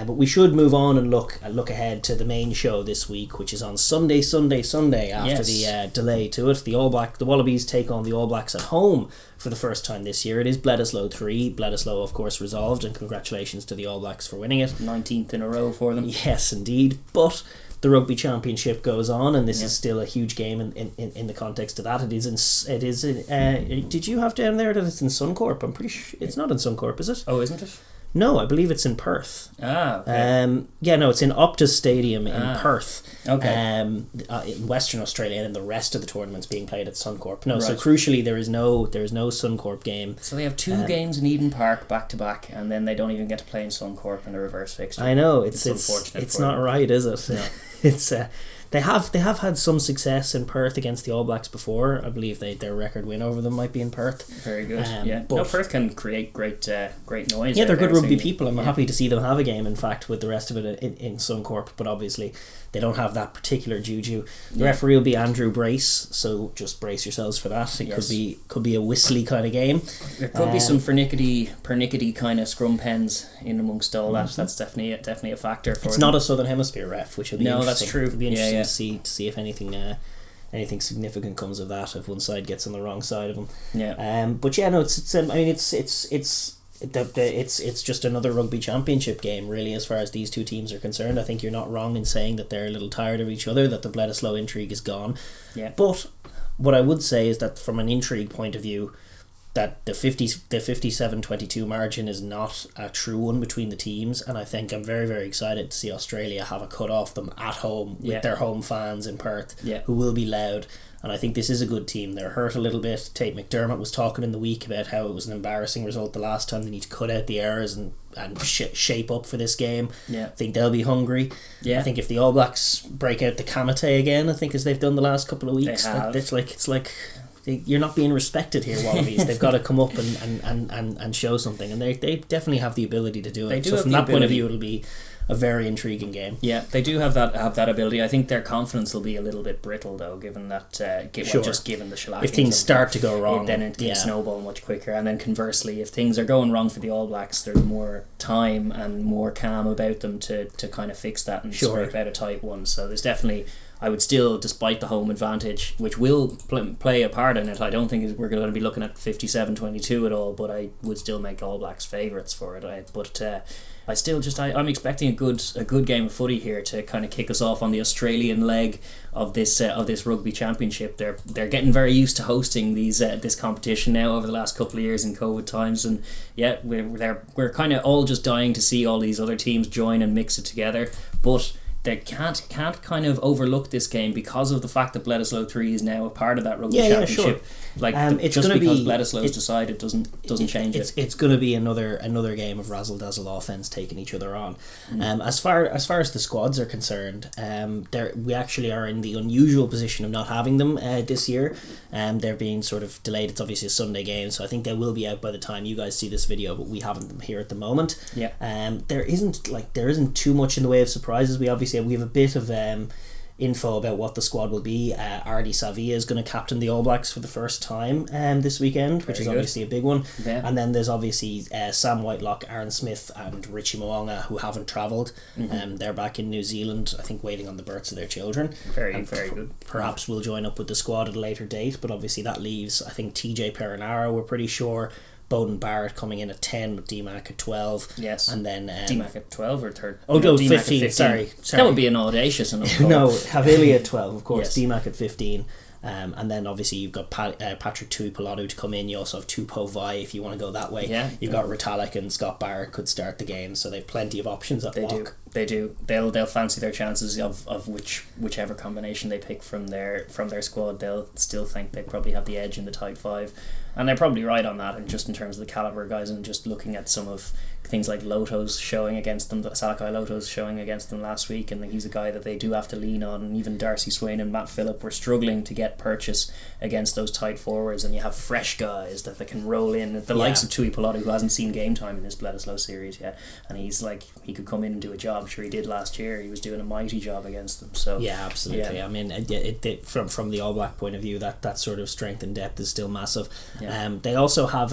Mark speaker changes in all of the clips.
Speaker 1: But we should move on and look ahead to the main show this week, which is on Sunday after the delay to it. The Wallabies take on the All Blacks at home for the first time this year. It is Bledisloe 3. Bledisloe, of course, resolved, and congratulations to the All Blacks for winning it.
Speaker 2: 19th in a row for them.
Speaker 1: Yes, indeed. But the Rugby Championship goes on, and this is still a huge game in the context of that. It is. Did you have down there that it's in Suncorp? I'm pretty sure it's not in Suncorp, is it?
Speaker 2: Oh, isn't it?
Speaker 1: No, I believe it's in Perth.
Speaker 2: Okay.
Speaker 1: It's in Optus Stadium in Perth.
Speaker 2: Okay.
Speaker 1: In Western Australia, and the rest of the tournament's being played at Suncorp. No,
Speaker 2: right.
Speaker 1: So crucially, there is no Suncorp game.
Speaker 2: So they have two games in Eden Park back to back, and then they don't even get to play in Suncorp in a reverse fixture.
Speaker 1: I know it's
Speaker 2: unfortunate.
Speaker 1: It's not right, is it?
Speaker 2: No.
Speaker 1: It's they have had some success in Perth against the All Blacks before. I believe their record win over them might be in Perth.
Speaker 2: Very good. But Perth can create great noise.
Speaker 1: Yeah, they're good rugby people. I'm happy to see them have a game, in fact, with the rest of it in Suncorp, but obviously they don't have that particular juju. The referee will be Andrew Brace, so just brace yourselves for that. It could be a whistly kind of game.
Speaker 2: There could be some pernickety kind of scrum pens in amongst all that. That's definitely a factor for
Speaker 1: It's
Speaker 2: them.
Speaker 1: not a Southern Hemisphere ref, which will be interesting.
Speaker 2: That's true.
Speaker 1: It'll be interesting to see if anything significant comes of that, if one side gets on the wrong side of them. It's just another Rugby Championship game, really, as far as these two teams are concerned. I think you're not wrong in saying that they're a little tired of each other, that the Bledisloe intrigue is gone.
Speaker 2: Yeah.
Speaker 1: But what I would say is that from an intrigue point of view, that the 57-22 margin is not a true one between the teams, and I think I'm very, very excited to see Australia have a cut off them at home with their home fans in Perth, who will be loud. And I think this is a good team. They're hurt a little bit. Tate McDermott was talking in the week about how it was an embarrassing result the last time. They need to cut out the errors and shape up for this game. I think they'll be hungry. I think if the All Blacks break out the Kamite again, I think as they've done the last couple of weeks, it's like you're not being respected here, Wallabies. They've got to come up and show something, and they definitely have the ability to do it. So from that point of view, it'll be a very intriguing game. Yeah,
Speaker 2: they do have that ability. I think their confidence will be a little bit brittle, though, given that just given the shellackings.
Speaker 1: If things start to go wrong,
Speaker 2: then it can snowball much quicker. And then conversely, if things are going wrong for the All Blacks, there's more time and more calm about them to kind of fix that and scrape out a tight one. So there's definitely, I would still, despite the home advantage, which will play a part in it, I don't think we're going to be looking at 57-22 at all, but I would still make All Blacks favourites for it. I'm expecting a good game of footy here to kind of kick us off on the Australian leg of this Rugby Championship. They're getting very used to hosting this competition now over the last couple of years in COVID times, and we're kind of all just dying to see all these other teams join and mix it together, but they can't kind of overlook this game because of the fact that Bledisloe 3 is now a part of that Rugby Championship.
Speaker 1: It's
Speaker 2: just because Bledisloe's decided doesn't change it.
Speaker 1: It's going to be another game of razzle dazzle offense taking each other on. As far as the squads are concerned, we actually are in the unusual position of not having them this year. They're being sort of delayed. It's obviously a Sunday game, so I think they will be out by the time you guys see this video, but we haven't them here at the moment. There isn't too much in the way of surprises. We have a bit of info about what the squad will be. Ardi Savia is going to captain the All Blacks for the first time this weekend, which is obviously a big one. And then there's obviously Sam Whitelock, Aaron Smith and Richie Mo'unga, who haven't travelled. They're back in New Zealand, I think, waiting on the births of their children. Very good. Perhaps we'll join up with the squad at a later date, but obviously that leaves, I think, TJ Perinara, we're pretty sure, Bowden Barrett coming in at 10 with DMAC at 12.
Speaker 2: Yes.
Speaker 1: And then
Speaker 2: DMAC at 12 or third?
Speaker 1: Oh, no, 15. Sorry.
Speaker 2: That would be an audacious enough.
Speaker 1: No, Havili at 12, of course. Yes. DMAC at 15. And then obviously you've got Patrick Tuipolatu to come in. You also have Tupou Vai if you want to go that way. You've got Ritalik and Scott Barrett could start the game, so they've plenty of options at lock.
Speaker 2: They do. They'll fancy their chances of whichever combination they pick from their squad. They'll still think they probably have the edge in the tight five, and they're probably right on that. And just in terms of the caliber of guys, and just looking at some of things like Loto's showing against them, Salakai Loto's showing against them last week, and he's a guy that they do have to lean on. And even Darcy Swain and Matt Phillip were struggling to get purchase against those tight forwards, and you have fresh guys that they can roll in, the likes of Tuipolatu, who hasn't seen game time in this Bledisloe series yet, and he's like, he could come in and do a job. job. Sure, he did last year. He was doing a mighty job against them. So
Speaker 1: yeah, absolutely. Yeah. I mean, from the All Black point of view, that sort of strength and depth is still massive. Yeah. They also have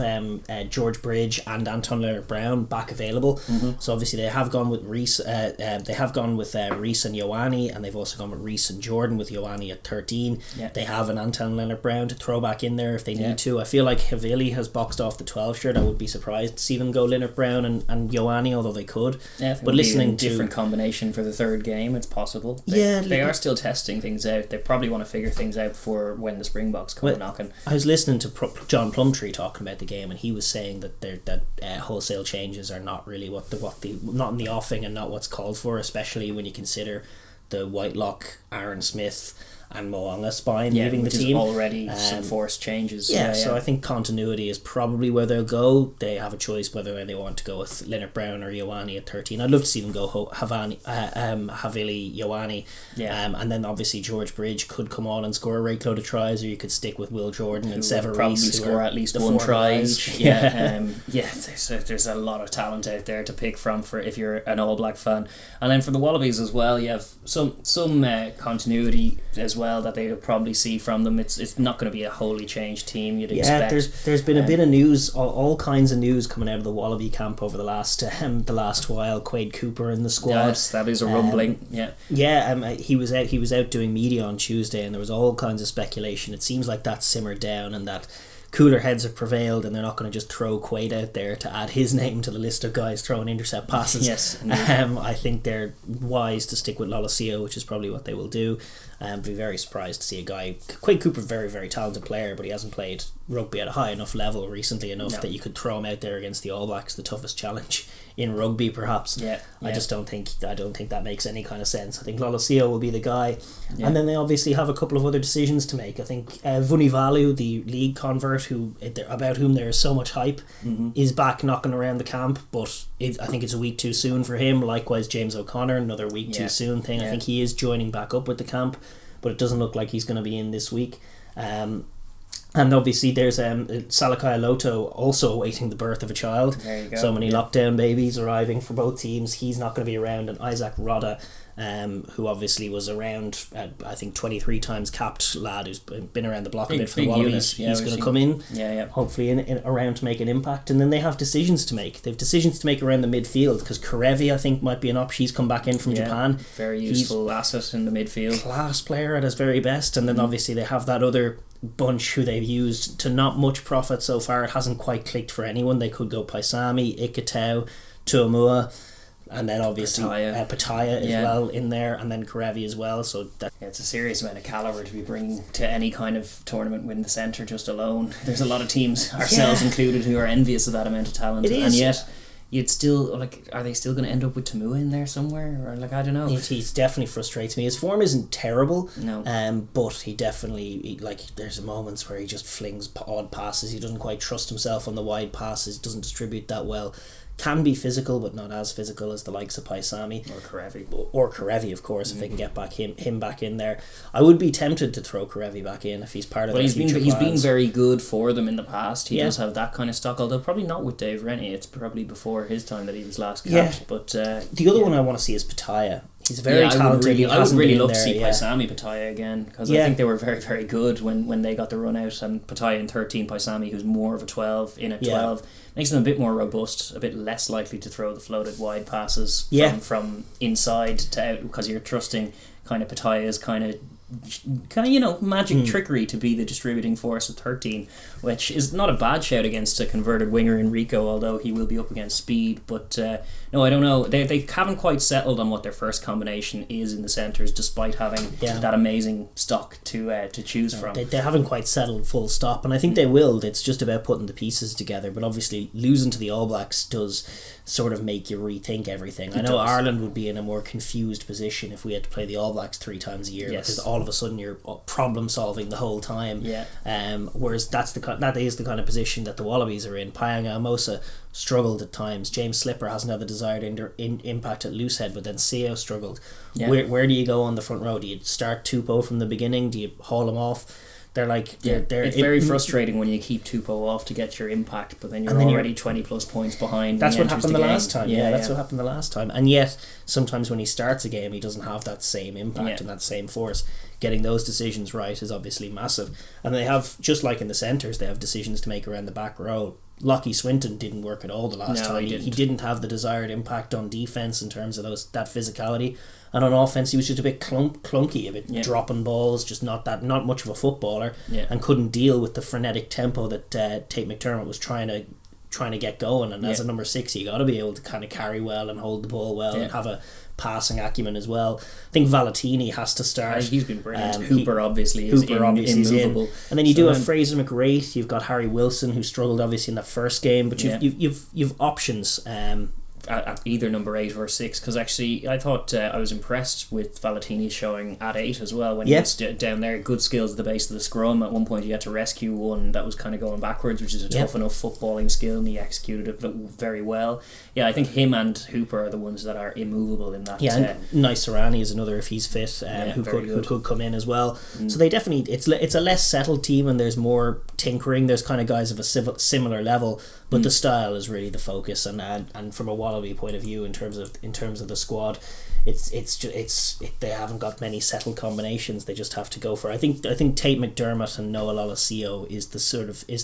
Speaker 1: George Bridge and Anton Leonard-Brown back available. So obviously they have gone with Reece. They have gone with Reece and Ioane, and they've also gone with Reece and Jordan with Ioane at 13. Yeah. They have an Anton Leonard-Brown to throw back in there if they need to. I feel like Havili has boxed off the 12 shirt. I would be surprised to see them go Leonard-Brown and Ioane, although they could.
Speaker 2: Yeah, but listening to different combination for the third game, it's possible. They are still testing things out. They probably want to figure things out before when the Springboks come knocking.
Speaker 1: I was listening to John Plumtree talking about the game, and he was saying that wholesale changes are not really what the not in the offing and not what's called for, especially when you consider the Whitelock, Aaron Smith and Mo'unga spine leaving the team.
Speaker 2: Already some forced changes.
Speaker 1: So I think continuity is probably where they'll go. They have a choice whether they want to go with Leonard-Brown or Ioane at 13. I'd love to see them go Havili, Ioane. And then obviously George Bridge could come on and score a great load of tries, or you could stick with Will Jordan and Sever
Speaker 2: probably
Speaker 1: Reece,
Speaker 2: score at least one try each. There's a lot of talent out there to pick from for if you're an All Black fan. And then for the Wallabies as well, you have some continuity as well that they would probably see from them. It's not going to be a wholly changed team you'd expect.
Speaker 1: There's been a bit of news, all kinds of news coming out of the Wallaby camp over the last while. Quade Cooper in the squad.
Speaker 2: Yes, that is a rumbling.
Speaker 1: He was out doing media on Tuesday, and there was all kinds of speculation. It seems like that's simmered down and that cooler heads have prevailed, and they're not going to just throw Quaid out there to add his name to the list of guys throwing intercept passes.
Speaker 2: Yes.
Speaker 1: I think they're wise to stick with Lolosio, which is probably what they will do. Be very surprised to see a guy. Quade Cooper, very, very talented player, but he hasn't played rugby at a high enough level recently enough that you could throw him out there against the All Blacks, the toughest challenge in rugby perhaps. I just don't think that makes any kind of sense. I think Lolosio will be the guy. And then they obviously have a couple of other decisions to make. I think Vunivalu, the league convert about whom there is so much hype, is back knocking around the camp, but I think it's a week too soon for him. Likewise James O'Connor, another week too soon thing. I think he is joining back up with the camp, but it doesn't look like he's going to be in this week. And obviously there's Salakai Loto also awaiting the birth of a child.
Speaker 2: There you go.
Speaker 1: So many lockdown babies arriving for both teams. He's not going to be around. And Isaac Rodda, who obviously was around, I think 23 times capped lad who's been around the block a bit for the Wallabies. He's going to come in, hopefully in around to make an impact. And then they have decisions to make. They have decisions to make around the midfield, because Karevi, I think, might be an option. He's come back in from Japan.
Speaker 2: Very useful asset in the midfield.
Speaker 1: Class player at his very best. And then obviously they have that other bunch who they've used to not much profit so far. It hasn't quite clicked for anyone. They could go Paisami, Ikitau, Tuamua, and then obviously Pataya as well in there, and then Karevi as well. So
Speaker 2: it's a serious amount of calibre to be bringing to any kind of tournament win the centre just alone. There's a lot of teams, ourselves included, who are envious of that amount of talent. And yet you'd still, are they still going to end up with Tamua in there somewhere? Or I don't know.
Speaker 1: He's definitely frustrates me. His form isn't terrible,
Speaker 2: no.
Speaker 1: But he definitely, there's moments where he just flings odd passes. He doesn't quite trust himself on the wide passes, doesn't distribute that well. Can be physical, but not as physical as the likes of Paisami or Karevi, of course. If they can get back him back in there, I would be tempted to throw Karevi back in if he's part of. Well,
Speaker 2: he's been very good for them in the past. He does have that kind of stock, although probably not with Dave Rennie. It's probably before his time that he was last capped. But
Speaker 1: the other one I want to see is Pataya. He's very talented.
Speaker 2: I would really love to see Paisami Pataya again, because I think they were very, very good when they got the run out, and Pataya in 13, Paisami, who's more of a 12 in at 12, makes them a bit more robust, a bit less likely to throw the floated wide passes from inside to out, because you're trusting kind of Pataya's kind of magic trickery to be the distributing force of 13, which is not a bad shout against a converted winger in Rico, although he will be up against speed. But no, I don't know, they haven't quite settled on what their first combination is in the centres, despite having that amazing stock to choose from.
Speaker 1: They haven't quite settled full stop, and I think they will. It's just about putting the pieces together. But obviously losing to the All Blacks does sort of make you rethink everything. I know Ireland would be in a more confused position if we had to play the All Blacks 3 times a year, because all of a sudden you're problem solving the whole time. Whereas that is the kind of position that the Wallabies are in. Payanga Amosa struggled at times. James Slipper hasn't had the desired impact at loosehead, but then Seo struggled. Where do you go on the front row? Do you start Tupou from the beginning? Do you haul him off They're like
Speaker 2: it's very frustrating when you keep Tupou off to get your impact, but then you're already 20 plus points behind.
Speaker 1: That's what happened the last time. That's what happened the last time. And yet sometimes when he starts a game, he doesn't have that same impact and that same force. Getting those decisions right is obviously massive. And they have, just like in the centres, they have decisions to make around the back row. Lachie Swinton didn't work at all the last time. He didn't have the desired impact on defence in terms of that physicality. And on offence, he was just a bit clunky, a bit dropping balls, just not much of a footballer, and couldn't deal with the frenetic tempo that Tate McDermott was trying to get going. And as a number 6, you got to be able to kind of carry well and hold the ball well and have a passing acumen as well. I think Valentini has to start.
Speaker 2: He's been brilliant. Hooper obviously is immovable.
Speaker 1: And then you do have Fraser McGrath. You've got Harry Wilson, who struggled obviously in that first game, but you've options.
Speaker 2: At either number 8 or 6, because actually I thought I was impressed with Valentini showing at 8 as well when he was down there. Good skills at the base of the scrum. At one point he had to rescue one that was kind of going backwards, which is a tough enough footballing skill, and he executed it very well. I think him and Hooper are the ones that are immovable in that.
Speaker 1: And Naisarani is another, if he's fit, who could come in as well. So they definitely, it's a less settled team, and there's more tinkering. There's kind of guys of a similar level, but the style is really the focus. And from a Wallaby point of view, in terms of the squad, they haven't got many settled combinations. They just have to go for. I think Tate McDermott and Noah Lolosio is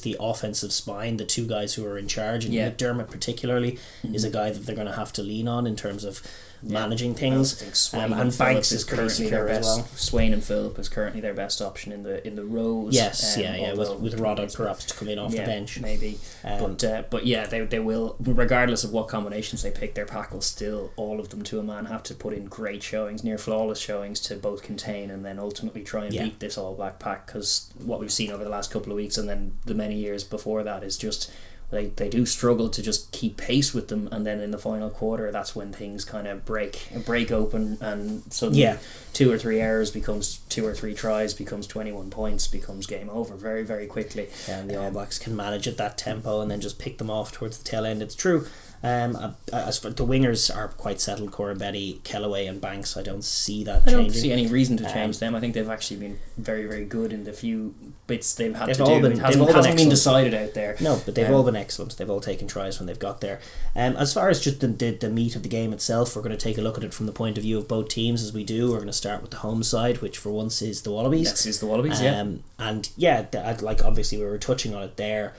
Speaker 1: the offensive spine, the two guys who are in charge, and McDermott particularly is a guy that they're going to have to lean on in terms of managing things. And Banks is currently their best. Well.
Speaker 2: Swain and Phillip is currently their best option in the rows.
Speaker 1: With Roddick perhaps to come in off the bench,
Speaker 2: maybe. But they will, regardless of what combinations they pick, their pack will still, all of them to a man, have to put in great showings, near flawless showings, to both contain and then ultimately try and beat this All Black pack. Because what we've seen over the last couple of weeks and then the many years before that is just. They do struggle to just keep pace with them, and then in the final quarter, that's when things kind of break open, and suddenly 2 or 3 errors becomes 2 or 3 tries, becomes 21 points, becomes game over very, very quickly.
Speaker 1: And the All Blacks can manage at that tempo and then just pick them off towards the tail end. It's true. As for the wingers are quite settled, Cora Betty, Kellaway and Banks. I don't see that changing.
Speaker 2: I don't see any reason to change them. I think they've actually been very, very good in the few bits they've had to do. It hasn't been decided out there.
Speaker 1: No, but they've all been excellent. They've all taken tries when they've got there. As far as just the meat of the game itself, we're going to take a look at it from the point of view of both teams as we do. We're going to start with the home side, which for once is the Wallabies.
Speaker 2: This is the Wallabies,
Speaker 1: and obviously we were touching on it there.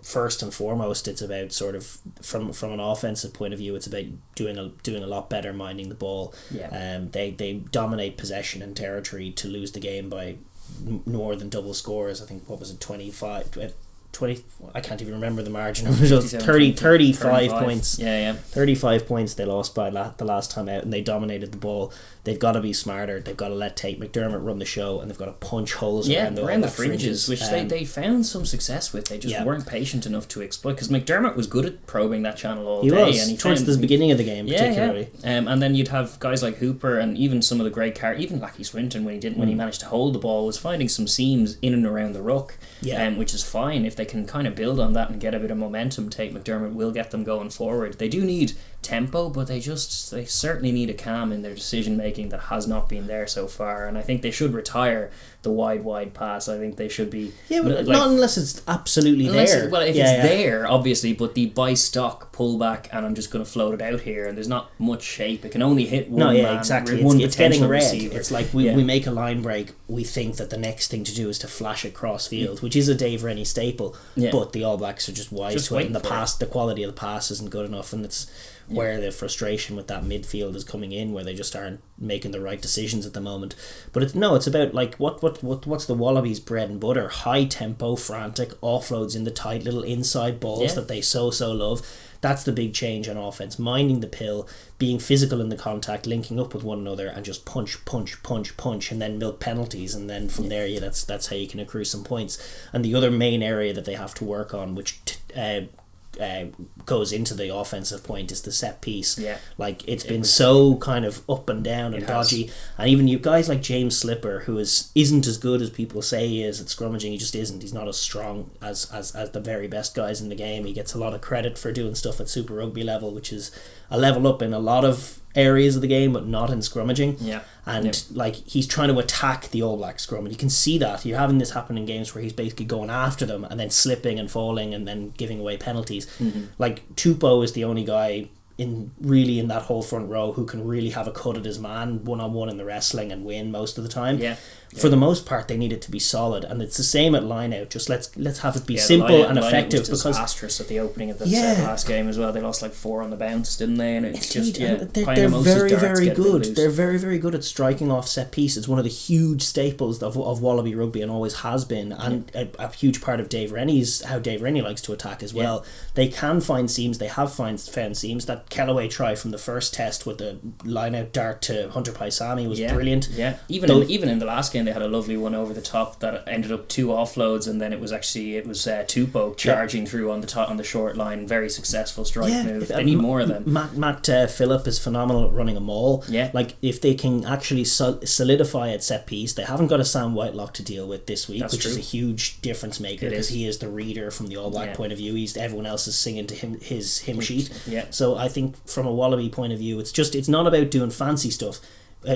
Speaker 1: First and foremost, it's about sort of from an offensive point of view, it's about doing a lot better minding the ball. They dominate possession and territory to lose the game by more than double scores. I think, what was it, 20, I can't even remember the margin. It was 35 points. 35 points they lost by the last time out, and they dominated the ball. They've got to be smarter. They've got to let Tate McDermott run the show, and they've got to punch holes around the
Speaker 2: fringes, which they found some success with. They just weren't patient enough to exploit, because McDermott was good at probing that channel all day.
Speaker 1: And he towards the beginning of the game particularly.
Speaker 2: And then you'd have guys like Hooper and even some of the great even Lachie Swinton, when he managed to hold the ball, was finding some seams in and around the ruck, which is fine. If they can kind of build on that and get a bit of momentum, Tate McDermott will get them going forward. They do need tempo, but they certainly need a calm in their decision making that has not been there so far, and I think they should retire the wide pass. I think they should be
Speaker 1: but not unless it's absolutely there.
Speaker 2: Well, if it's there, obviously, but the by stock pullback and I'm just going to float it out here, and there's not much shape. It can only hit one man.
Speaker 1: Exactly. It's getting red. Receiver. It's like we make a line break, we think that the next thing to do is to flash it cross field, which is a Dave Rennie staple, but the All Blacks are just wise to it, and the quality of the pass isn't good enough, and it's where the frustration with that midfield is coming in, where they just aren't making the right decisions at the moment. But it's about like what's the Wallabies' bread and butter: high tempo, frantic offloads in the tight little inside balls that they so love. That's the big change on offense: minding the pill, being physical in the contact, linking up with one another, and just punch, and then milk penalties, and then from there, that's how you can accrue some points. And the other main area that they have to work on, which goes into the offensive point, is the set piece. Like it's been so kind of up and down and dodgy, and even you guys like James Slipper, who isn't as good as people say he is at scrummaging. He just isn't. He's not as strong as the very best guys in the game. He gets a lot of credit for doing stuff at Super Rugby level, which is a level up in a lot of areas of the game, but not in scrummaging.
Speaker 2: Yeah.
Speaker 1: And like he's trying to attack the All Black scrum, and you can see that you're having this happen in games where he's basically going after them and then slipping and falling and then giving away penalties. Like Tupou is the only guy in that whole front row who can really have a cut at his man 1-on-1 in the wrestling and win most of the time. For the most part, they need it to be solid, and it's the same at line out. Just let's have it be simple and effective.
Speaker 2: Was disastrous at the opening of the last game as well. They lost like 4 on the bounce, didn't they? And it's they're
Speaker 1: very good. They're very, very good at striking off set pieces. One of the huge staples of Wallaby rugby, and always has been, and a huge part of how Dave Rennie likes to attack as well. They can find seams. They have found seams. That Kellaway try from the first test with the line out dart to Hunter Paisami was brilliant.
Speaker 2: Even in the last game, they had a lovely one over the top that ended up 2 offloads, and then it was Tupou charging through on the short line. Very successful strike move. They need more of them.
Speaker 1: Matt Phillip is phenomenal at running a maul. Like if they can actually solidify at set piece, they haven't got a Sam Whitelock to deal with this week, which is a huge difference maker because he is the reader from the All Black point of view. Everyone else is singing to his hymn sheet. So I think from a Wallaby point of view, it's not about doing fancy stuff.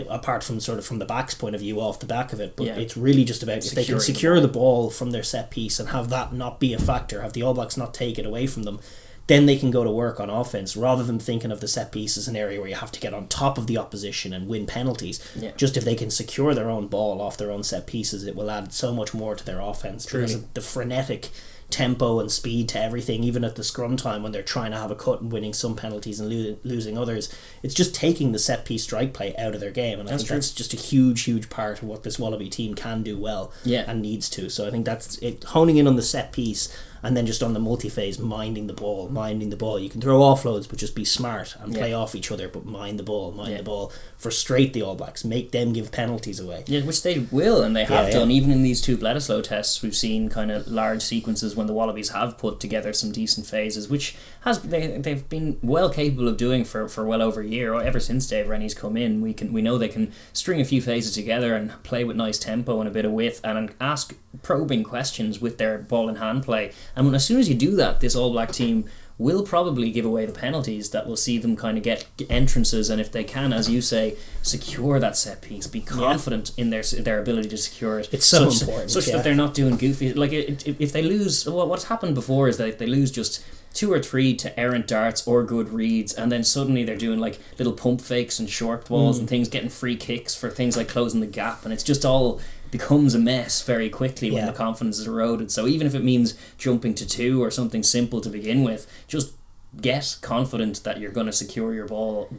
Speaker 1: Apart from from the back's point of view off the back of it, but it's really just about if they can secure the ball from their set piece and have that not be a factor, have the All Blacks not take it away from them, then they can go to work on offense rather than thinking of the set piece as an area where you have to get on top of the opposition and win penalties. Just if they can secure their own ball off their own set pieces, it will add so much more to their offense because of the frenetic tempo and speed to everything, even at the scrum time when they're trying to have a cut and winning some penalties and losing others. It's just taking the set piece strike play out of their game, and I think that's just a huge part of what this Wallaby team can do well and needs to. So I think that's it, honing in on the set piece and then just on the multi-phase, minding the ball. You can throw offloads, but just be smart and play off each other, but mind the ball, frustrate the All Blacks, make them give penalties away.
Speaker 2: Which they will, and they have done. Even in these 2 Bledisloe tests, we've seen kind of large sequences when the Wallabies have put together some decent phases, which they've been well capable of doing for well over a year. Ever since Dave Rennie's come in, we know they can string a few phases together and play with nice tempo and a bit of width and ask probing questions with their ball in hand play. And as soon as you do that, this All Black team will probably give away the penalties that will see them kind of get entrances, and if they can, as you say, secure that set piece, be confident in their ability to secure it.
Speaker 1: It's so important.
Speaker 2: Such that they're not doing goofy... Like, if they lose... What's happened before is that they lose just 2 or 3 to errant darts or good reads, and then suddenly they're doing like little pump fakes and short balls and things, getting free kicks for things like closing the gap, and it's just all becomes a mess very quickly when the confidence is eroded. So even if it means jumping to 2 or something simple to begin with, just get confident that you're going to secure your ball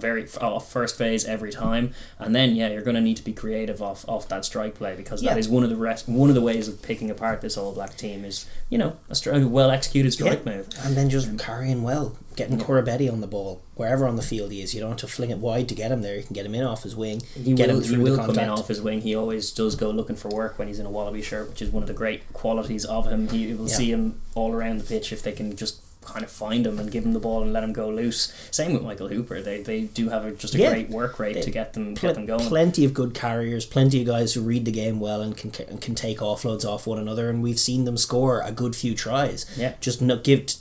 Speaker 2: off first phase every time, and then you're going to need to be creative off that strike play, because that is one of the ways of picking apart this All Black team is a well executed strike move,
Speaker 1: and then just carrying well, getting Corabetti on the ball wherever on the field he is. You don't have to fling it wide to get him there. You can get him in off his wing. He will
Speaker 2: come in off his wing. He always does go looking for work when he's in a Wallaby shirt, which is one of the great qualities of him. You will see him all around the pitch if they can just kind of find him and give him the ball and let him go loose. Same with Michael Hooper. They do have a great work rate to get them going.
Speaker 1: Plenty of good carriers, plenty of guys who read the game well and can take offloads off one another, and we've seen them score a good few tries. Just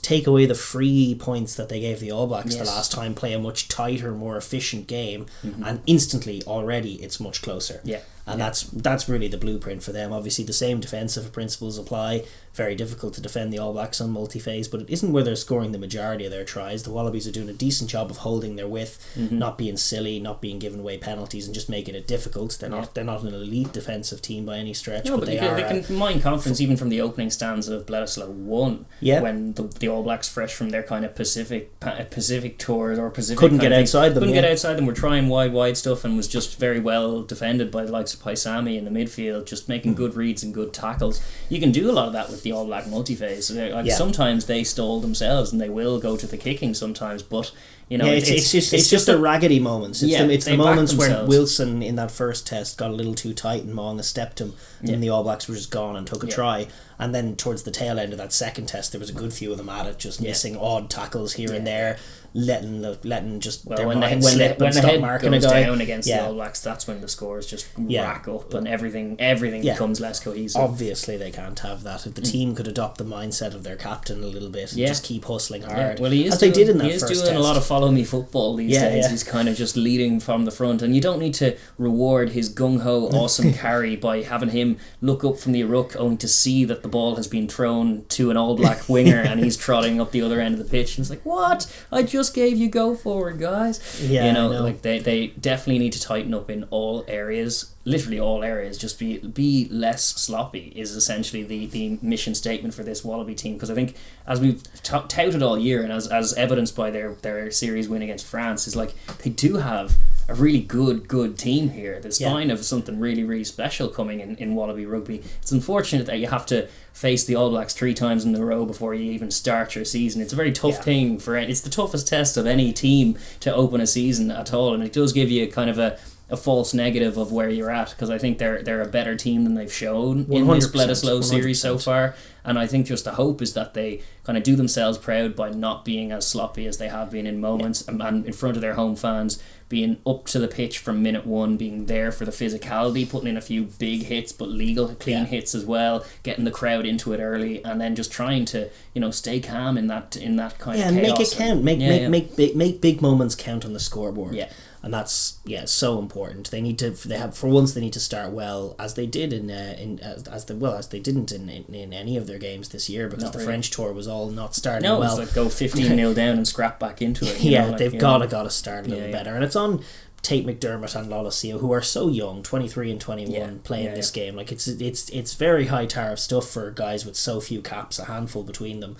Speaker 1: take away the free points that they gave the All Blacks the last time, play a much tighter, more efficient game, and instantly already it's much closer. And that's really the blueprint for them. Obviously the same defensive principles apply. Very difficult to defend the All Blacks on multi-phase, but it isn't where they're scoring the majority of their tries. The Wallabies are doing a decent job of holding their width, not being silly, not being giving away penalties, and just making it difficult. They're not an elite defensive team by any stretch, but they
Speaker 2: can mine confidence even from the opening stanza of Bledisloe 1, when the All Blacks, fresh from their kind of Pacific tours or Pacific,
Speaker 1: couldn't get outside them.
Speaker 2: Were trying wide stuff and was just very well defended by the likes of Paisami in the midfield, just making good reads and good tackles. You can do a lot of that with the All Black multi-phase. Sometimes they stall themselves and they will go to the kicking sometimes, but it's
Speaker 1: just the raggedy moments. It's the moments where Wilson in that first test got a little too tight and Monga stepped him, and the All Blacks were just gone and took a try. And then towards the tail end of that second test, there was a good few of them at it, just missing odd tackles here and there, letting just their mind slip and stop marking a guy.
Speaker 2: Down against the All Blacks, that's when the scores just rack up and everything becomes less cohesive.
Speaker 1: Obviously they can't have that. If the team could adopt the mindset of their captain a little bit and just keep hustling hard,
Speaker 2: well, he is doing a lot of follow me football these days. He's kind of just leading from the front, and you don't need to reward his gung-ho awesome carry by having him look up from the ruck only to see that the ball has been thrown to an All Black winger and he's trotting up the other end of the pitch, and it's like, what? I just gave you go forward, guys. Like they definitely need to tighten up in all areas, literally all areas. Just be less sloppy is essentially the mission statement for this Wallaby team, because I think, as we've touted all year, and as evidenced by their series win against France, is like they do have a really good team here. The sign of something really, really special coming in Wallaby rugby. It's unfortunate that you have to face the All Blacks 3 times in a row before you even start your season. It's a very tough thing it's the toughest test of any team to open a season at all, and it does give you kind of a false negative of where you're at, because I think they're a better team than they've shown in this Bledisloe series so far. And I think just the hope is that they kind of do themselves proud by not being as sloppy as they have been in moments, and in front of their home fans, being up to the pitch from minute one, being there for the physicality, putting in a few big hits but legal clean hits as well, getting the crowd into it early, and then just trying to stay calm in that kind of chaos.
Speaker 1: Make it count. Make big moments count on the scoreboard. And that's so important. They need to start well, as they did as they didn't in any of their games this year, because the French tour was all not starting well.
Speaker 2: No, it's like go 15-0 down and scrap back into it.
Speaker 1: They've got to start a little better, and it's on Tate McDermott and Lolosio, who are so young, 23 and 21, playing this game. Like it's very high tariff stuff for guys with so few caps, a handful between them.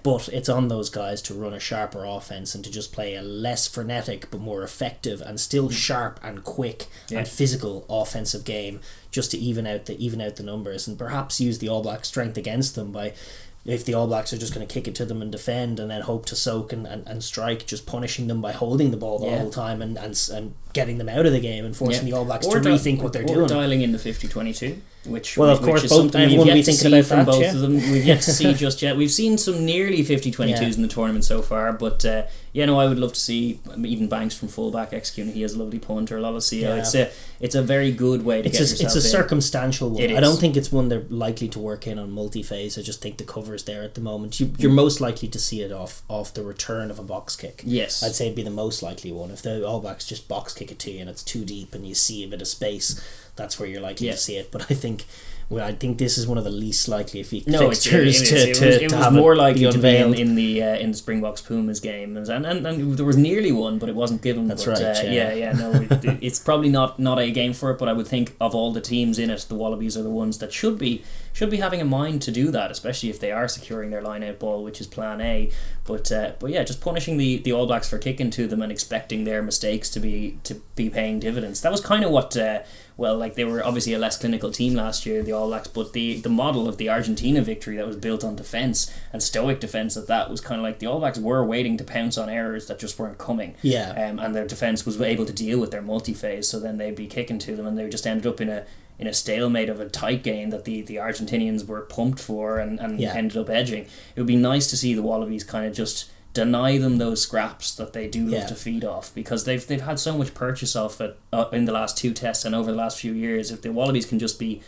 Speaker 1: But it's on those guys to run a sharper offense and to just play a less frenetic but more effective and still sharp and quick and physical offensive game, just to even out the numbers, and perhaps use the All Black strength against them by, if the All Blacks are just going to kick it to them and defend and then hope to soak and strike, just punishing them by holding the ball the whole time and getting them out of the game and forcing the All Blacks to rethink what they're doing.
Speaker 2: Or dialing in the 50-22, which
Speaker 1: of course
Speaker 2: is
Speaker 1: both
Speaker 2: something we've yet to see from both
Speaker 1: of
Speaker 2: them. We've yet to see just yet. We've seen some nearly 50-22s in the tournament so far, but I would love to see even Banks from fullback executing. He has a lovely punt, or Lolosio. It's a very good way to get yourself in. It's a
Speaker 1: circumstantial one. I don't think it's one they're likely to work in on multi-phase. I just think the cover's there at the moment. You're most likely to see it off the return of a box kick.
Speaker 2: Yes.
Speaker 1: I'd say it'd be the most likely one. If the All Blacks just box kick it to you and it's too deep and you see a bit of space, that's where you're likely to see it. But I think this is one of the least likely fixtures
Speaker 2: it was more likely to be in the Springboks Pumas game, and there was nearly one, but it wasn't given.
Speaker 1: That's
Speaker 2: right. It's probably not a game for it, but I would think of all the teams in it, the Wallabies are the ones that should be having a mind to do that, especially if they are securing their line-out ball, which is plan A. But just punishing the All Blacks for kicking to them and expecting their mistakes to be paying dividends. That was kind of what they were obviously a less clinical team last year, the All Blacks, but the model of the Argentina victory that was built on defence, and stoic defence at that, was kind of like the All Blacks were waiting to pounce on errors that just weren't coming. And their defence was able to deal with their multi-phase, so then they'd be kicking to them, and they just ended up in a stalemate of a tight game that the Argentinians were pumped for and ended up edging. It would be nice to see the Wallabies kind of just deny them those scraps that they do love to feed off, because they've had so much purchase off it in the last 2 tests and over the last few years. If the Wallabies can just be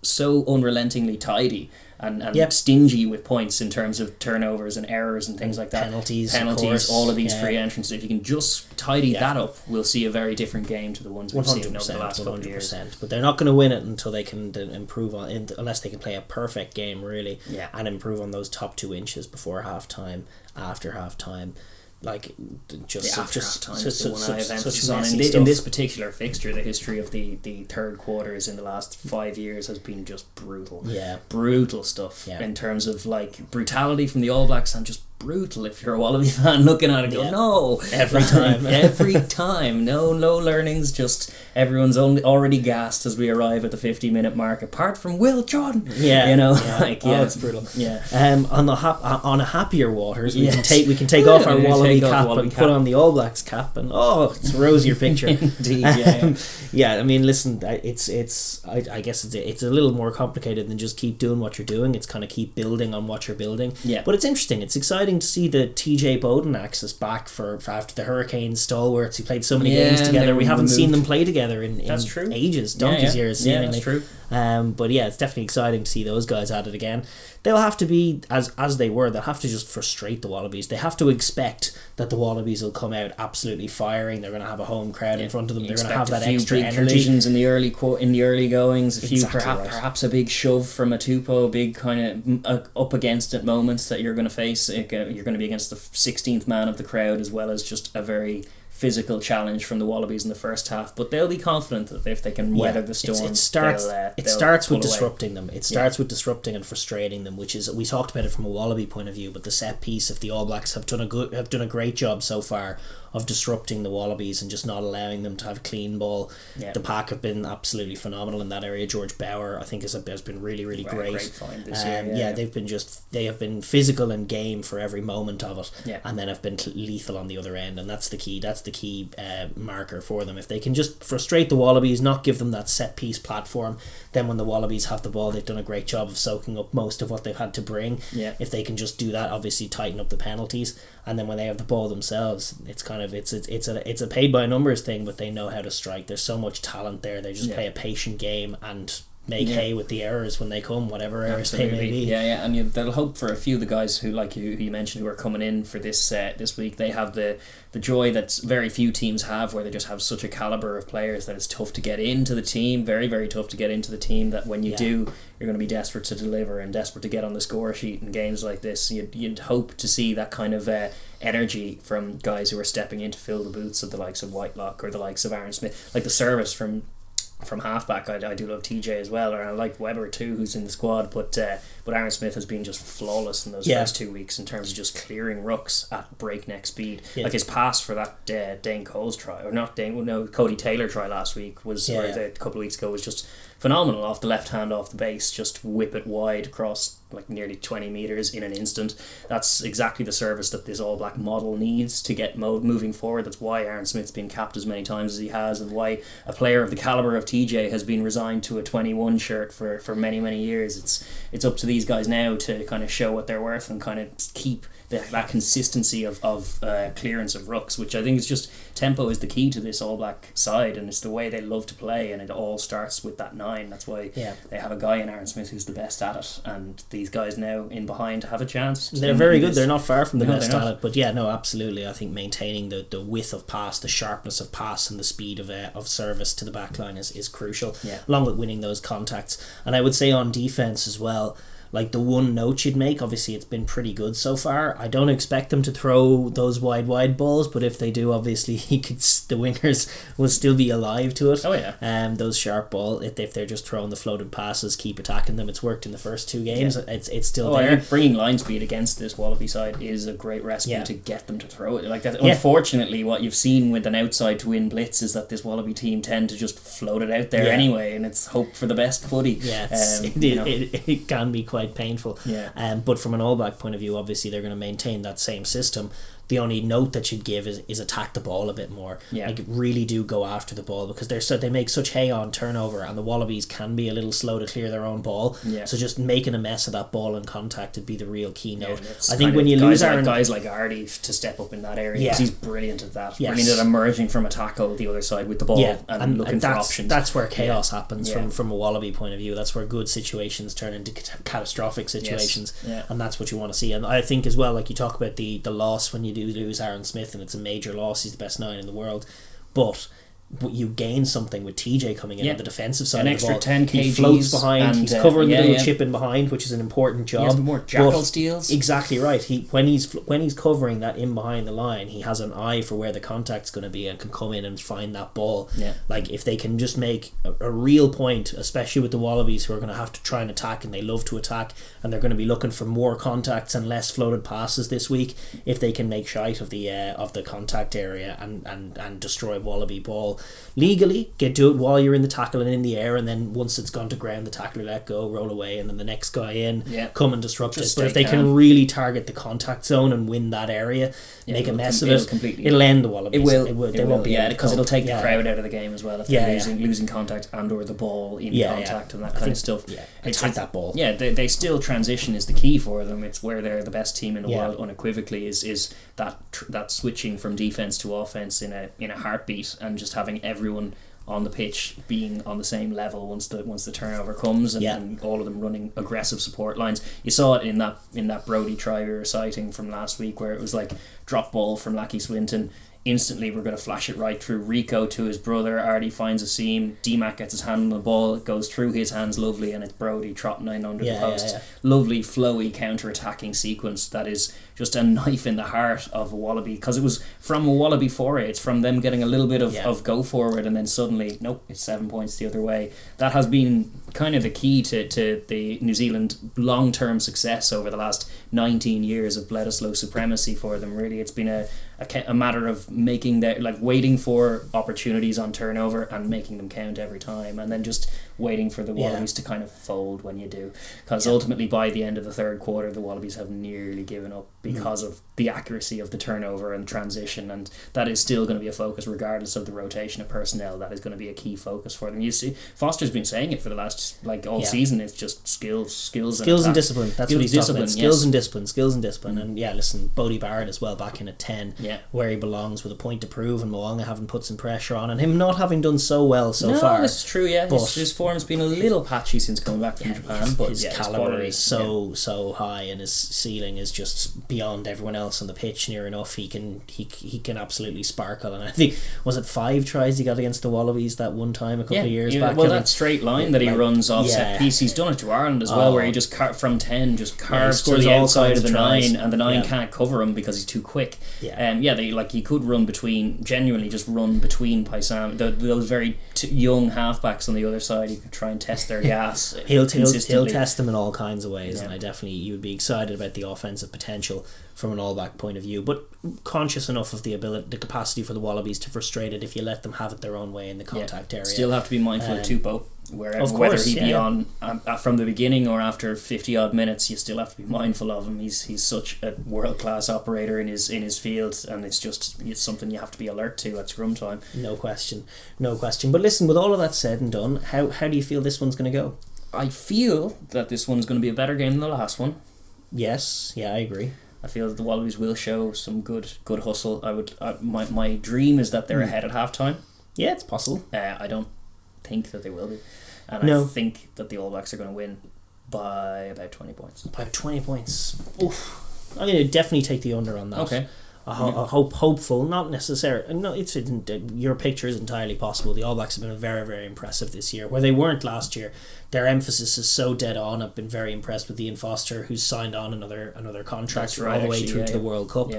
Speaker 2: so unrelentingly tidy and stingy with points in terms of turnovers and errors and things like that,
Speaker 1: penalties,
Speaker 2: all of these free entrances, if you can just tidy that up, we'll see a very different game to the ones we've seen over the last couple of years.
Speaker 1: But they're not going to win it until they can improve unless they can play a perfect game really, and improve on those top 2 inches before half time, after half time. Like
Speaker 2: after half time is the one I've emphasis on. In this particular fixture, the history of the third quarters in the last 5 years has been just brutal. Brutal stuff in terms of like brutality from the All Blacks and just brutal if you're a Wallaby fan looking at it going, no,
Speaker 1: every time.
Speaker 2: Every time. No learnings, just everyone's already gassed as we arrive at the 50-minute mark, apart from Will John.
Speaker 1: Yeah.
Speaker 2: You know,
Speaker 1: it's brutal.
Speaker 2: Yeah.
Speaker 1: On a happier waters, we can take off our Wallaby cap and put on the All Blacks cap, and it's a rosier picture.
Speaker 2: Indeed,
Speaker 1: I mean, listen, I guess it's a little more complicated than just keep doing what you're doing. It's kind of keep building on what you're building.
Speaker 2: Yeah.
Speaker 1: But it's interesting. It's exciting to see the TJ Bowden axis back for after the Hurricanes stalwarts who played so many games together. We haven't seen them play together in ages, donkey's years seemingly.
Speaker 2: That's true.
Speaker 1: But it's definitely exciting to see those guys at it again. They'll have to be, as they were, they'll have to just frustrate the Wallabies. They have to expect that the Wallabies will come out absolutely firing. They're going to have a home crowd in front of them. They're going to have that extra
Speaker 2: big
Speaker 1: energy.
Speaker 2: Collisions in the early goings, a few
Speaker 1: Exactly
Speaker 2: perhaps a big shove from a Tupou, big kind of up against it moments that you're going to face. You're going to be against the 16th man of the crowd, as well as just a very physical challenge from the Wallabies in the first half, but they'll be confident that if they can weather the storm,
Speaker 1: it starts with disrupting them. It starts with disrupting and frustrating them, which is, we talked about it from a Wallaby point of view, but the set piece, if the All Blacks have done a great job so far of disrupting the Wallabies and just not allowing them to have clean ball. The pack have been absolutely phenomenal in that area. George Bauer, I think, has been really great.
Speaker 2: Great find this year.
Speaker 1: They have been physical and game for every moment of it, and then have been lethal on the other end, and that's the key. That's the key marker for them. If they can just frustrate the Wallabies, not give them that set piece platform, then when the Wallabies have the ball, they've done a great job of soaking up most of what they've had to bring. If they can just do that, obviously tighten up the penalties, and then when they have the ball themselves, it's kind of it's a paid by numbers thing, but they know how to strike. There's so much talent there. They just play a patient game and make hay with the errors when they come, whatever errors they may be.
Speaker 2: And they'll hope for a few of the guys who, like you mentioned, who are coming in for this week. They have the joy that very few teams have, where they just have such a caliber of players that it's tough to get into the team, very, very tough to get into the team, that when you do, you're going to be desperate to deliver and desperate to get on the score sheet in games like this. You'd hope to see that kind of energy from guys who are stepping in to fill the boots of the likes of Whitelock or the likes of Aaron Smith. Like the service from halfback, I do love TJ as well, or I like Weber too, who's in the squad, but Aaron Smith has been just flawless in those first 2 weeks in terms of just clearing rucks at breakneck speed. Like his pass for that Dane Cole's try, Cody Taylor try last week was, or a couple of weeks ago, was just phenomenal off the left hand off the base, just whip it wide across like nearly 20 metres in an instant. That's exactly the service that this All Black model needs to get moving forward. That's why Aaron Smith's been capped as many times as he has, and why a player of the calibre of TJ has been resigned to a 21 shirt for many, many years. It's up to these guys now to kind of show what they're worth and kind of keep that consistency of clearance of rucks, which I think is just, tempo is the key to this All Black side, and it's the way they love to play, and it all starts with that 9. That's why they have a guy in Aaron Smith who's the best at it, and these guys now in behind have a chance.
Speaker 1: They're very good. They're not far from the best at it, but absolutely. I think maintaining the width of pass, the sharpness of pass, and the speed of service to the back line is crucial, along with winning those contacts. And I would say on defence as well, like the one note you'd make, obviously it's been pretty good so far. I don't expect them to throw those wide balls, but if they do, obviously the wingers will still be alive to it. Those sharp ball, if they're just throwing the floated passes, keep attacking them. It's worked in the first 2 games. It's still there.
Speaker 2: Bringing line speed against this Wallaby side is a great recipe to get them to throw it like that. Unfortunately, what you've seen with an outside to win blitz is that this Wallaby team tend to just float it out there anyway, and it's hope for the best footy.
Speaker 1: It can be quite painful. But from an All Black point of view, obviously they're going to maintain that same system. The only note that you'd give is attack the ball a bit more. Like really do go after the ball, because they make such hay on turnover, and the Wallabies can be a little slow to clear their own ball. So just making a mess of that ball in contact would be the real keynote. I think when you lose
Speaker 2: guys like Artie to step up in that area, because he's brilliant at that. Brilliant at emerging from a tackle the other side with the ball and looking for options.
Speaker 1: That's where chaos happens from a Wallaby point of view. That's where good situations turn into catastrophic situations, and that's what you want to see. And I think as well, like you talk about the loss when you do lose Aaron Smith, and it's a major loss. He's the best 9 in the world, but you gain something with TJ coming in on the defensive side
Speaker 2: an
Speaker 1: of the ball.
Speaker 2: extra 10 kgs.
Speaker 1: He floats behind,
Speaker 2: and,
Speaker 1: he's covering the little chip in behind, which is an important job. He has
Speaker 2: more jackal steals.
Speaker 1: Exactly right. When he's covering that in behind the line, he has an eye for where the contact's going to be and can come in and find that ball.
Speaker 2: Yeah.
Speaker 1: Like, if they can just make a real point, especially with the Wallabies, who are going to have to try and attack, and they love to attack, and they're going to be looking for more contacts and less floated passes this week, if they can make shite of the contact area and destroy Wallaby ball legally, do it while you're in the tackle and in the air, and then once it's gone to ground, the tackler let go, roll away, and then the next guy in, come and disrupt it. But if they can really target the contact zone and win that area, make a mess of it, it'll end the Wallabies.
Speaker 2: It will.
Speaker 1: They won't be
Speaker 2: because it'll take the crowd out of the game as well if they're losing contact and or the ball in contact and that kind of stuff.
Speaker 1: Attack that ball.
Speaker 2: Yeah, they still, transition is the key for them. It's where they're the best team in the world unequivocally, is that switching from defense to offense in a heartbeat, and just having everyone on the pitch being on the same level once the turnover comes, and all of them running aggressive support lines. You saw it in that Brodie try we were citing from last week, where it was like drop ball from Lachie Swinton. Instantly we're going to flash it right through Rico to his brother. Artie finds a seam, D-Mac gets his hand on the ball, it goes through his hands lovely, and it's Brodie trotting in under the post. Lovely flowy counter-attacking sequence that is just a knife in the heart of a Wallaby, because it was from a Wallaby foray. It's from them getting a little bit of go forward, and then suddenly nope, it's 7 points the other way. That has been kind of the key to the New Zealand long-term success over the last 19 years of Bledisloe supremacy for them. Really, it's been a matter of making their, like, waiting for opportunities on turnover and making them count every time, and then just waiting for the Wallabies to kind of fold when you do, because ultimately by the end of the third quarter the Wallabies have nearly given up because of the accuracy of the turnover and transition, and that is still going to be a focus regardless of the rotation of personnel. That is going to be a key focus for them. You see, Foster's been saying it for the last season. It's just skills and
Speaker 1: discipline. That's what he's talking about. Skills and discipline. And listen, Bodie Barrett as well, back in at 10, where he belongs, with a point to prove, and Mo'unga having put some pressure on, and him not having done so well so far.
Speaker 2: This is true. His form's been a little patchy since coming back from Japan, but
Speaker 1: his caliber is so high, and his ceiling is just beyond everyone else on the pitch. Near enough, he can absolutely sparkle. And I think, was it 5 tries he got against the Wallabies that one time a couple of years back?
Speaker 2: Well, that straight line that he runs off set piece, he's done it to Ireland as well, where he just from 10 just carves to the outside of the 9, and the 9 can't cover him because he's too quick. He could run between Paisam, those very young halfbacks on the other side. He could try and test their gas.
Speaker 1: He'll test them in all kinds of ways, and you would be excited about the offensive potential from an all-back point of view, but conscious enough of the capacity for the Wallabies to frustrate it if you let them have it their own way in the contact area.
Speaker 2: Still have to be mindful of Tupou, whether he be on from the beginning or after 50 odd minutes. You still have to be mindful of him. He's such a world-class operator in his field, and it's something you have to be alert to at scrum time. No question. But listen, with all of that said and done, how do you feel this one's going to go? I feel that this one's going to be a better game than the last one. Yes, I agree. I feel that the Wallabies will show some good hustle. My dream is that they're ahead at halftime. Yeah, it's possible. I don't think that they will be, and I think that the All Blacks are going to win by about 20 points. By 20 points. Oof. I'm going to definitely take the under on that. Okay. Hopeful, not necessarily. No, your picture is entirely possible. The All Blacks have been very, very impressive this year, where they weren't last year. Their emphasis is so dead on. I've been very impressed with Ian Foster, who's signed on another contract all the way through to the World Cup.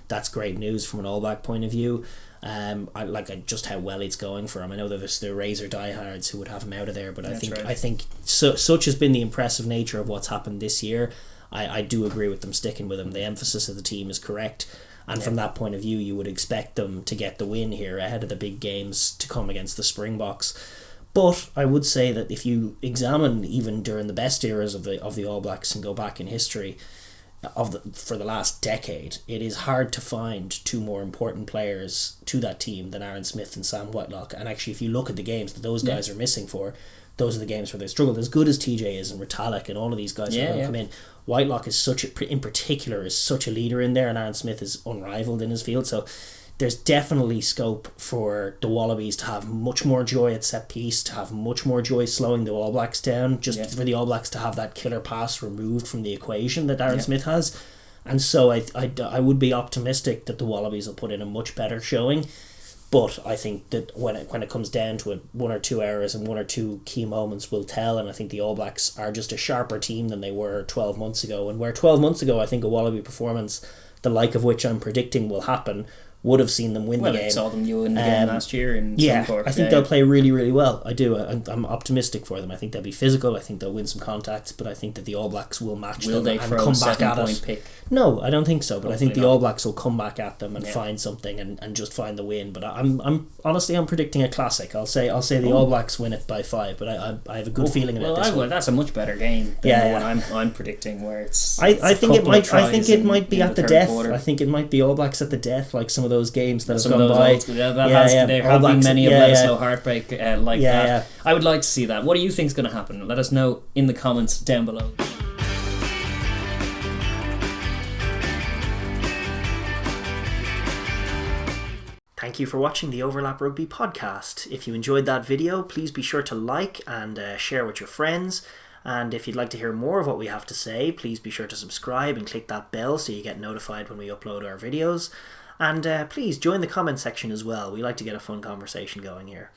Speaker 2: That's great news from an All Black point of view. I like just how well it's going for him. I know that there's the Razor diehards who would have him out of there, but I think such has been the impressive nature of what's happened this year. I do agree with them sticking with him. The emphasis of the team is correct. And from that point of view, you would expect them to get the win here ahead of the big games to come against the Springboks. But I would say that if you examine even during the best eras of the All Blacks and go back in history for the last decade, it is hard to find two more important players to that team than Aaron Smith and Sam Whitelock. And actually, if you look at the games that those guys are missing for, those are the games where they struggled. As good as TJ is and Retallick and all of these guys are going to come in, Whitelock is such a leader in there, and Aaron Smith is unrivaled in his field. So there's definitely scope for the Wallabies to have much more joy at set piece, to have much more joy slowing the All Blacks down, for the All Blacks to have that killer pass removed from the equation that Aaron Smith has. And so I would be optimistic that the Wallabies will put in a much better showing.
Speaker 1: But I think that when it comes down to it, 1 or 2 errors and 1 or 2 key moments will tell, and I think the All Blacks are just a sharper team than they were 12 months ago. And where 12 months ago I think a Wallaby performance, the like of which I'm predicting will happen, would have seen them win the game.
Speaker 2: I saw them win the game last year in Suncorp.
Speaker 1: I think they'll play really, really well. I do. I'm optimistic for them. I think they'll be physical. I think they'll win some contacts, but I think that the All Blacks will match them
Speaker 2: and come back at it. Pick?
Speaker 1: No, I don't think so. But hopefully I think the All Blacks will come back at them and find something and just find the win. But I'm honestly predicting a classic. I'll say the All Blacks win it by 5. But I have a good feeling about this one.
Speaker 2: That's a much better game than the one I'm predicting, where it's.
Speaker 1: I think it might be at the death. I think it might be All Blacks at the death, like some of those games that have gone by.
Speaker 2: There have been many a Bledisloe heartbreak like that. I would like to see that. What do you think is going to happen? Let us know in the comments down below.
Speaker 1: Thank you for watching the Overlap Rugby podcast. If you enjoyed that video, please be sure to like and share with your friends. And if you'd like to hear more of what we have to say, please be sure to subscribe and click that bell so you get notified when we upload our videos. And please join the comment section as well. We like to get a fun conversation going here.